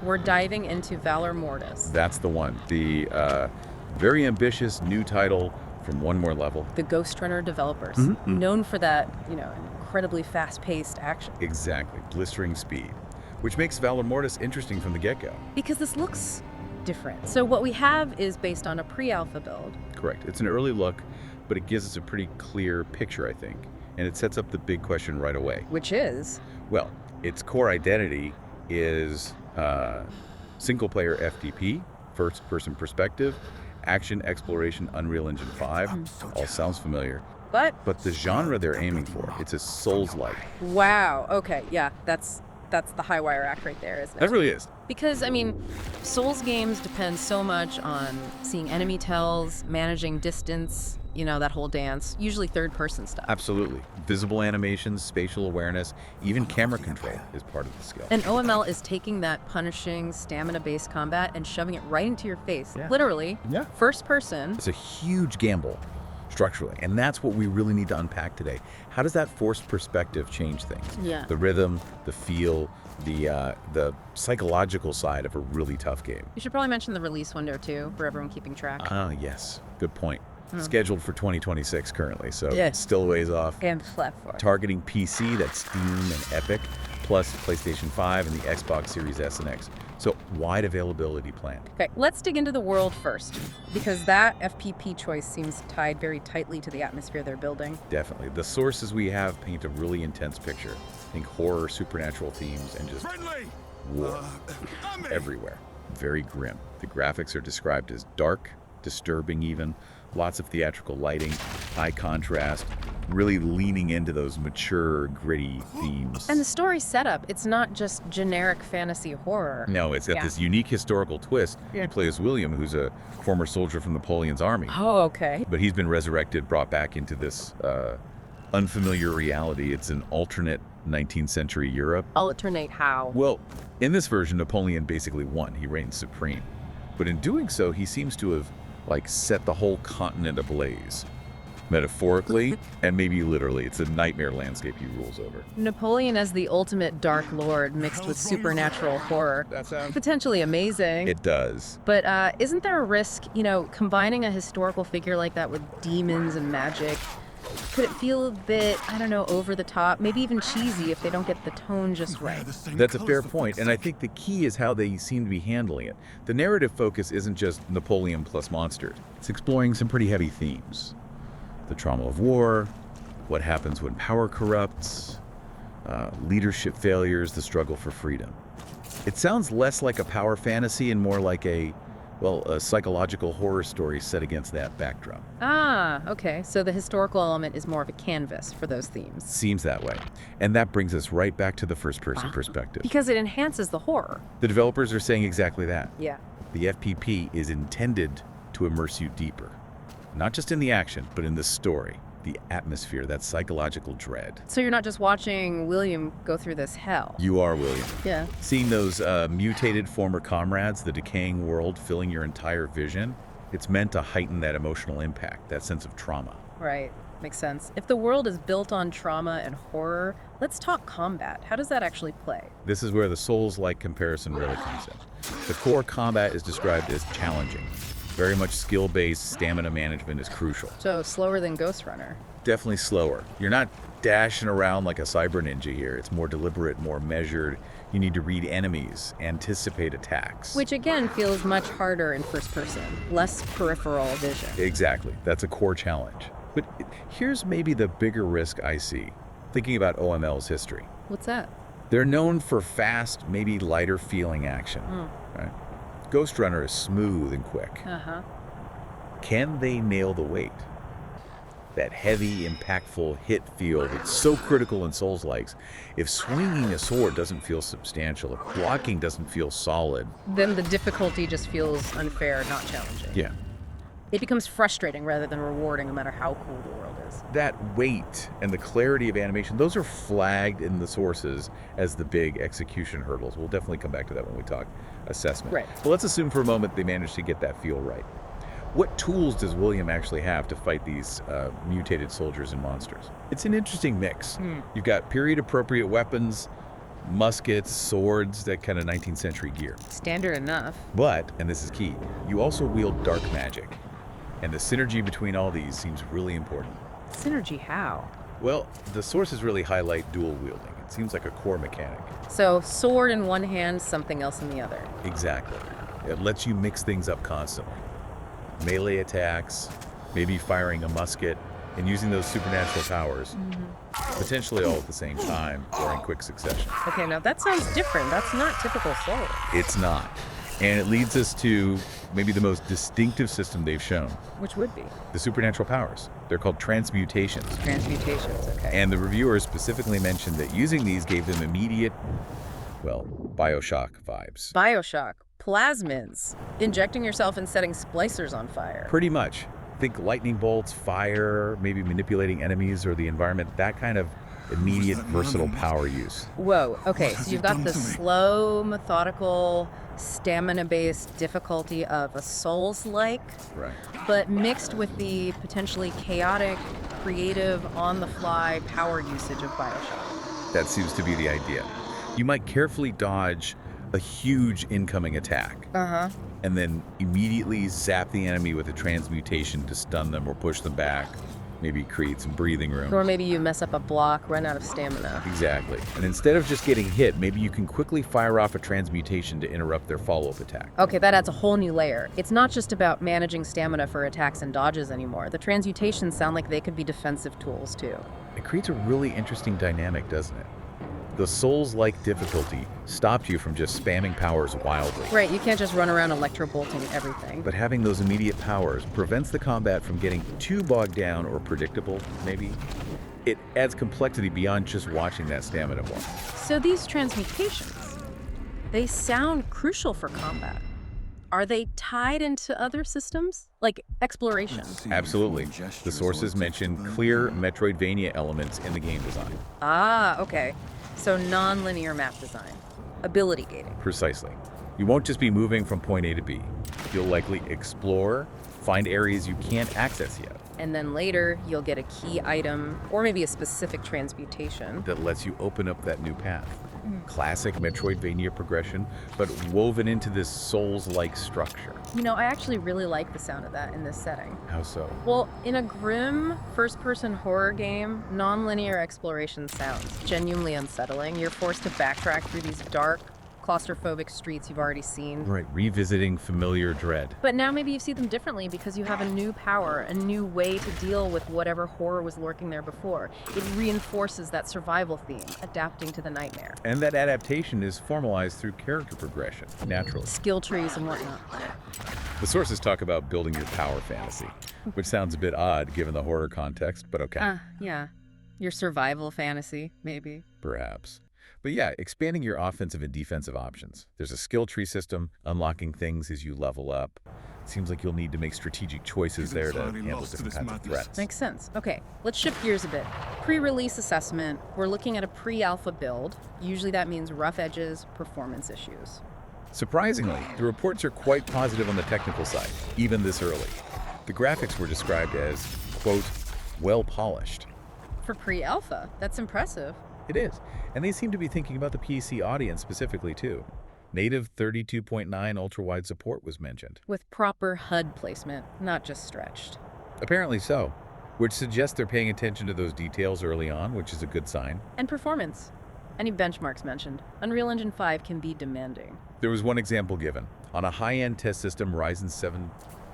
we're diving into Valor Mortis, That's the one. The very ambitious new title from One More Level. the Ghostrunner developers, Mm-hmm. known for that, incredibly fast-paced action. Exactly, blistering speed, which makes Valor Mortis interesting from the get-go. Because this looks different. So what we have is based on a pre-alpha build. Correct. It's an early look, but it gives us a pretty clear picture, I think. And it sets up the big question right away. Which is? Well, its core identity is single-player FTP, first-person perspective, action exploration, Unreal Engine 5. All sounds familiar. But the genre they're aiming for, it's a Souls-like. wow, okay, yeah, that's the high wire act right there, isn't it? That really is. Because, Souls games depend so much on seeing enemy tells, managing distance, that whole dance, usually third-person stuff. Absolutely. Visible animations, spatial awareness, even camera control is part of the skill. And OML is taking that punishing, stamina-based combat and shoving it right into your face. Yeah. Literally. Yeah. First person. It's a huge gamble structurally, and that's what we really need to unpack today. How does that forced perspective change things? Yeah. The rhythm, the feel, the psychological side of a really tough game. You should probably mention the release window, too, for everyone keeping track. Yes. Good point. Scheduled for 2026 currently, so Yes. still a ways off. And platform. Targeting PC, that's Steam and Epic, plus PlayStation 5 and the Xbox Series S and X. So wide availability planned. Okay, let's dig into the world first, because that FPP choice seems tied very tightly to the atmosphere they're building. Definitely. The sources we have paint a really intense picture. Think horror, supernatural themes, and just war everywhere. Very grim. The graphics are described as dark, disturbing even, lots of theatrical lighting, high contrast, really leaning into those mature, gritty themes. And the story setup, it's not just generic fantasy horror. No, it's got Yeah. this unique historical twist. You play as William, who's a former soldier from Napoleon's army. Oh, okay. But he's been resurrected, brought back into this unfamiliar reality. It's an alternate 19th century Europe. Alternate how? Well, in this version, Napoleon basically won. He reigns supreme. But in doing so, he seems to have set the whole continent ablaze. Metaphorically and maybe literally. It's a nightmare landscape he rules over. Napoleon as the ultimate dark lord mixed with supernatural horror. That sounds... Potentially amazing. It does. But isn't there a risk, combining a historical figure like that with demons and magic? Could it feel a bit, over the top, maybe even cheesy if they don't get the tone just right? That's a fair point, and I think the key is how they seem to be handling it. The narrative focus isn't just Napoleon plus monsters. It's exploring some pretty heavy themes. The trauma of war, what happens when power corrupts, leadership failures, the struggle for freedom. It sounds less like a power fantasy and more like a psychological horror story set against that backdrop. Ah, okay. So the historical element is more of a canvas for those themes. Seems that way. And that brings us right back to the first-person perspective. Because it enhances the horror. The developers are saying exactly that. Yeah. The FPP is intended to immerse you deeper. Not just in the action, but in the story, the atmosphere, that psychological dread. So you're not just watching William go through this hell. You are William. Yeah. Seeing those mutated former comrades, the decaying world filling your entire vision, it's meant to heighten that emotional impact, that sense of trauma. Right. Makes sense. If the world is built on trauma and horror, let's talk combat. How does that actually play? This is where the Souls-like comparison really comes in. The core combat is described as challenging. Very much skill-based, stamina management is crucial. So slower than Ghostrunner. Definitely slower. You're not dashing around like a cyber ninja here. It's more deliberate, more measured. You need to read enemies, anticipate attacks. Which again feels much harder in first person, less peripheral vision. Exactly. That's a core challenge. But here's maybe the bigger risk I see, thinking about OML's history. What's that? They're known for fast, maybe lighter feeling action. Right? Ghostrunner is smooth and quick. Uh-huh. Can they nail the weight? That heavy, impactful hit feel that's so critical in Souls-likes. If swinging a sword doesn't feel substantial, if blocking doesn't feel solid... Then the difficulty just feels unfair, not challenging. Yeah. It becomes frustrating rather than rewarding, no matter how cool the world is. That weight and the clarity of animation, those are flagged in the sources as the big execution hurdles. We'll definitely come back to that when we talk assessment. Right. But let's assume for a moment they managed to get that feel right. What tools does William actually have to fight these mutated soldiers and monsters? It's an interesting mix. You've got period-appropriate weapons, muskets, swords, that kind of 19th century gear. Standard enough. But, and this is key, you also wield dark magic. And the synergy between all these seems really important. Synergy how? Well, the sources really highlight dual wielding. It seems like a core mechanic. So sword in one hand, something else in the other. Exactly. It lets you mix things up constantly. Melee attacks, maybe firing a musket, and using those supernatural powers, potentially all at the same time or in quick succession. Okay, now that sounds different. That's not typical Soul. It's not. And it leads us to maybe the most distinctive system they've shown, Which would be? the supernatural powers. They're called transmutations. Transmutations, okay. And the reviewers specifically mentioned that using these gave them immediate, well, Bioshock vibes. Bioshock. Plasmids. Injecting yourself and setting splicers on fire. Pretty much. Think lightning bolts, fire, maybe manipulating enemies or the environment, that kind of immediate versatile power use. Whoa, okay, so you've got the slow, methodical, stamina-based difficulty of a Soulslike, Right. but mixed with the potentially chaotic, creative, on-the-fly power usage of Bioshock. That seems to be the idea. You might carefully dodge a huge incoming attack and then immediately zap the enemy with a transmutation to stun them or push them back, maybe create some breathing room. Or maybe you mess up a block, run out of stamina. Exactly. And instead of just getting hit, maybe you can quickly fire off a transmutation to interrupt their follow-up attack. Okay, that adds a whole new layer. It's not just about managing stamina for attacks and dodges anymore. The transmutations sound like they could be defensive tools, too. It creates a really interesting dynamic, doesn't it? The Souls-like difficulty stopped you from just spamming powers wildly. Right, you can't just run around electro-bolting everything. But having those immediate powers prevents the combat from getting too bogged down or predictable, maybe. It adds complexity beyond just watching that stamina bar. So these transmutations, they sound crucial for combat. Are they tied into other systems? Like exploration? Absolutely. The sources mention clear metroidvania elements in the game design. Ah, okay. So non-linear map design. Ability gating. Precisely. You won't just be moving from point A to B. You'll likely explore, find areas you can't access yet. And then later, you'll get a key item, or maybe a specific transmutation. That lets you open up that new path. Classic Metroidvania progression, but woven into this Souls-like structure. You know, I actually really like the sound of that in this setting. How so? Well, in a grim, first-person horror game, non-linear exploration sounds genuinely unsettling. You're forced to backtrack through these dark, claustrophobic streets you've already seen. Right, revisiting familiar dread. But now maybe you see them differently because you have a new power, a new way to deal with whatever horror was lurking there before. It reinforces that survival theme, adapting to the nightmare. And that adaptation is formalized through character progression, naturally. Skill trees and whatnot. The sources talk about building your power fantasy, which sounds a bit odd given the horror context, but okay. Yeah. Your survival fantasy, maybe. Perhaps. But yeah, expanding your offensive and defensive options. There's a skill tree system, unlocking things as you level up. Seems like you'll need to make strategic choices there to handle different kinds of threats. Makes sense. Okay, let's shift gears a bit. Pre-release assessment. We're looking at a pre-alpha build. Usually that means rough edges, performance issues. Surprisingly, the reports are quite positive on the technical side, even this early. The graphics were described as, quote, well polished. For pre-alpha, that's impressive. It is. And they seem to be thinking about the PC audience specifically, too. Native 32.9 ultrawide support was mentioned. With proper HUD placement, not just stretched. Apparently so, which suggests they're paying attention to those details early on, which is a good sign. And performance. Any benchmarks mentioned. Unreal Engine 5 can be demanding. There was one example given. On a high-end test system, Ryzen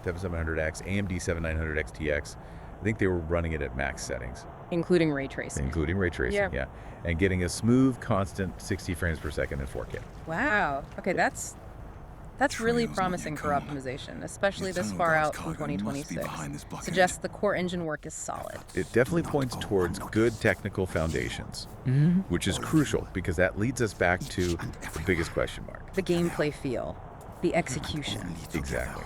7700X, AMD 7900 XTX, I think they were running it at max settings. Including ray tracing. Including ray tracing, yeah. And getting a smooth, constant 60 frames per second in 4K. Wow. Okay, that's really promising for optimization, especially this far out from 2026. Suggests the core engine work is solid. It definitely points towards good technical foundations, which is crucial because that leads us back to the biggest question mark. The gameplay feel, the execution. Exactly.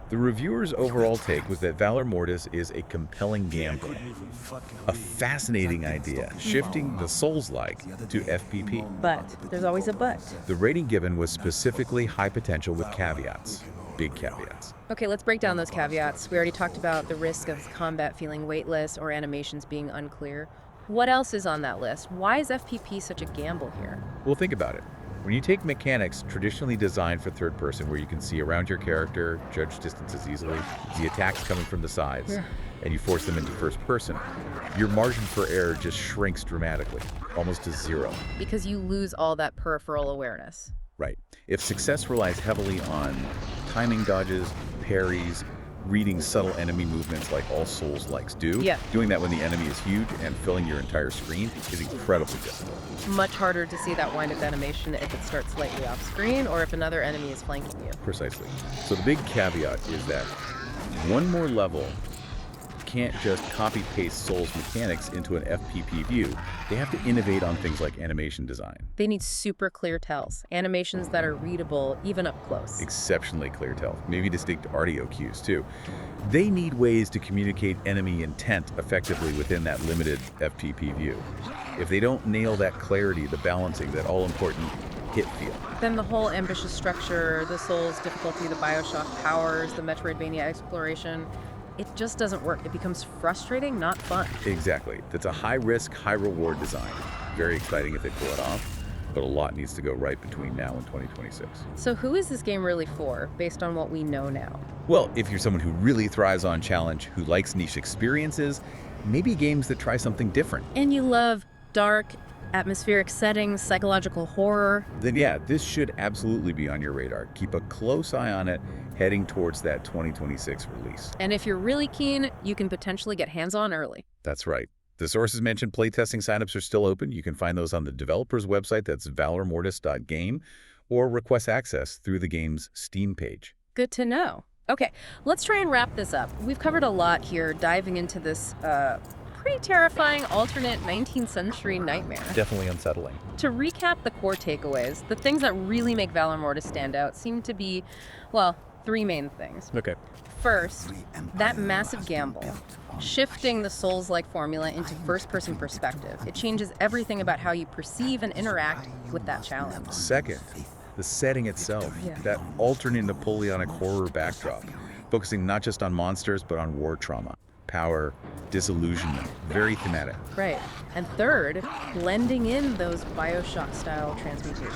The reviewers' overall take was that Valor Mortis is a compelling gameplay, a fascinating idea, shifting the Souls-like to FPP. But there's always a but. The rating given was specifically high potential with caveats, big caveats. Okay, let's break down those caveats. We already talked about the risk of combat feeling weightless or animations being unclear. What else is on that list? Why is FPP such a gamble here? Well, think about it. When you take mechanics traditionally designed for third person, where you can see around your character, judge distances easily, see attacks coming from the sides, and you force them into first person, your margin for error just shrinks dramatically, almost to zero. Because you lose all that peripheral awareness. Right. If success relies heavily on timing dodges, parries, reading subtle enemy movements like all Soulslikes do, doing that when the enemy is huge and filling your entire screen is incredibly difficult. Much harder to see that wind-up animation if it starts slightly off screen or if another enemy is flanking you. Precisely. So the big caveat is that one more level can't just copy-paste Soul's mechanics into an FPP view. They have to innovate on things like animation design. They need super clear tells, animations that are readable even up close. Exceptionally clear tells, maybe distinct audio cues too. They need ways to communicate enemy intent effectively within that limited FPP view. If they don't nail that clarity, the balancing, that all-important hit feel, then the whole ambitious structure, the Souls difficulty, the Bioshock powers, the Metroidvania exploration, it just doesn't work. It becomes frustrating, not fun. Exactly. That's a high-risk, high-reward design. Very exciting if they pull it off, but a lot needs to go right between now and 2026. So who is this game really for, based on what we know now? Well, if you're someone who really thrives on challenge, who likes niche experiences, maybe games that try something different. And you love dark, atmospheric settings, psychological horror. Then yeah, this should absolutely be on your radar. Keep a close eye on it, heading towards that 2026 release. And if you're really keen, you can potentially get hands-on early. That's right. The sources mentioned playtesting signups are still open. You can find those on the developer's website, that's valormortis.game, or request access through the game's Steam page. Good to know. Okay, let's try and wrap this up. We've covered a lot here, diving into this pretty terrifying alternate 19th century nightmare. Definitely unsettling. To recap the core takeaways, the things that really make Valor Mortis stand out seem to be, well, three main things. Okay. First, that massive gamble, shifting the Souls-like formula into first-person perspective. It changes everything about how you perceive and interact with that challenge. Second, the setting itself, that alternate Napoleonic horror backdrop, focusing not just on monsters, but on war trauma, power, disillusionment, very thematic. Right. And third, blending in those Bioshock-style transmutations.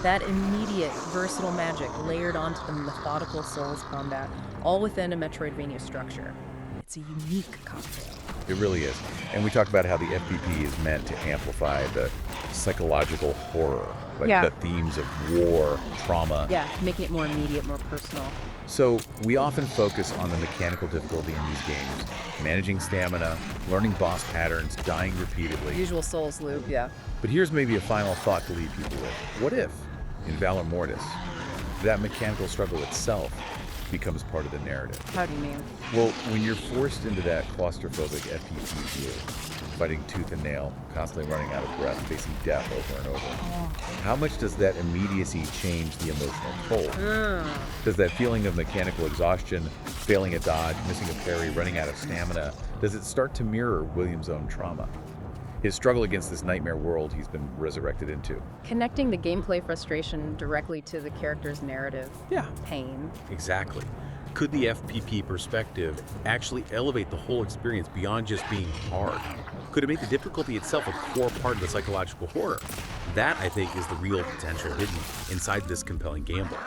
That immediate, versatile magic layered onto the methodical Souls combat, all within a Metroidvania structure. It's a unique cocktail. It really is. And we talk about how the FPP is meant to amplify the psychological horror, like the themes of war, trauma. Yeah, making it more immediate, more personal. So we often focus on the mechanical difficulty in these games, managing stamina, learning boss patterns, dying repeatedly. Usual Souls loop, yeah. But here's maybe a final thought to leave people with. What if, in Valor Mortis, that mechanical struggle itself becomes part of the narrative? How do you mean? Well, when you're forced into that claustrophobic FPP view, fighting tooth and nail, constantly running out of breath, facing death over and over, how much does that immediacy change the emotional toll? Does that feeling of mechanical exhaustion, failing a dodge, missing a parry, running out of stamina, does it start to mirror William's own trauma? His struggle against this nightmare world he's been resurrected into. Connecting the gameplay frustration directly to the character's narrative. Pain. Exactly. Could the FPP perspective actually elevate the whole experience beyond just being hard? Could it make the difficulty itself a core part of the psychological horror? That, I think, is the real potential hidden inside this compelling gamble.